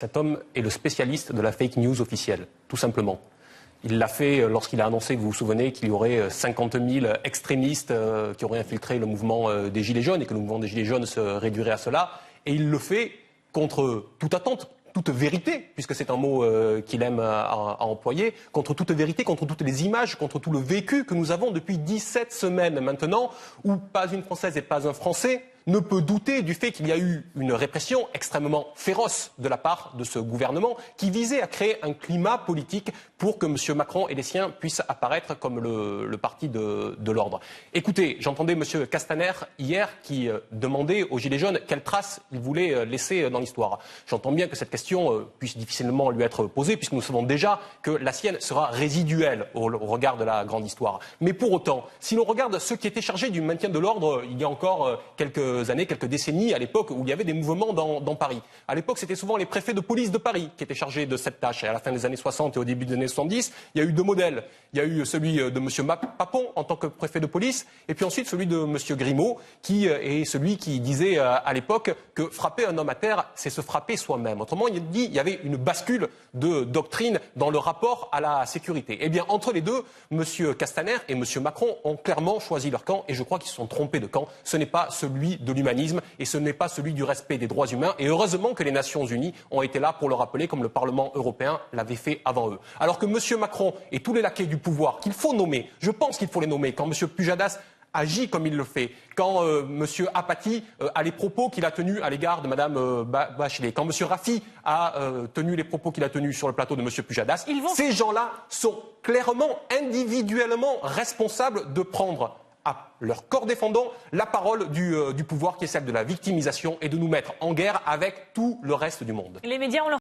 Cet homme est le spécialiste de la fake news officielle, tout simplement. Il l'a fait lorsqu'il a annoncé, vous vous souvenez, qu'il y aurait 50 000 extrémistes qui auraient infiltré le mouvement des Gilets jaunes et que le mouvement des Gilets jaunes se réduirait à cela. Et il le fait contre toute attente, toute vérité, puisque c'est un mot qu'il aime à employer, contre toute vérité, contre toutes les images, contre tout le vécu que nous avons depuis 17 semaines maintenant, où pas une Française et pas un Français ne peut douter du fait qu'il y a eu une répression extrêmement féroce de la part de ce gouvernement qui visait à créer un climat politique pour que M. Macron et les siens puissent apparaître comme le parti de l'ordre. Écoutez, j'entendais M. Castaner hier qui demandait aux Gilets jaunes quelle trace il voulait laisser dans l'histoire. J'entends bien que cette question puisse difficilement lui être posée puisque nous savons déjà que la sienne sera résiduelle au regard de la grande histoire. Mais pour autant, si l'on regarde ceux qui étaient chargés du maintien de l'ordre il y a encore quelques années, quelques décennies, à l'époque où il y avait des mouvements dans Paris. À l'époque, c'était souvent les préfets de police de Paris qui étaient chargés de cette tâche. Et à la fin des années 60 et au début des années 70, il y a eu deux modèles. Il y a eu celui de M. Papon en tant que préfet de police, et puis ensuite celui de M. Grimaud, qui est celui qui disait à l'époque que frapper un homme à terre, c'est se frapper soi-même. Autrement, il dit qu'il y avait une bascule de doctrine dans le rapport à la sécurité. Eh bien, entre les deux, M. Castaner et M. Macron ont clairement choisi leur camp, et je crois qu'ils se sont trompés de camp. Ce n'est pas celui de l'humanisme et ce n'est pas celui du respect des droits humains. Et heureusement que les Nations Unies ont été là pour le rappeler, comme le Parlement européen l'avait fait avant eux. Alors que M. Macron et tous les laquais du pouvoir, qu'il faut nommer, je pense qu'il faut les nommer, quand M. Pujadas agit comme il le fait, quand M. Apathy a les propos qu'il a tenus à l'égard de Mme Bachelet, quand M. Raffi a tenu les propos qu'il a tenus sur le plateau de M. Pujadas, ces gens-là sont clairement, individuellement responsables de prendre à leur corps défendant la parole du pouvoir qui est celle de la victimisation et de nous mettre en guerre avec tout le reste du monde. Les médias ont leur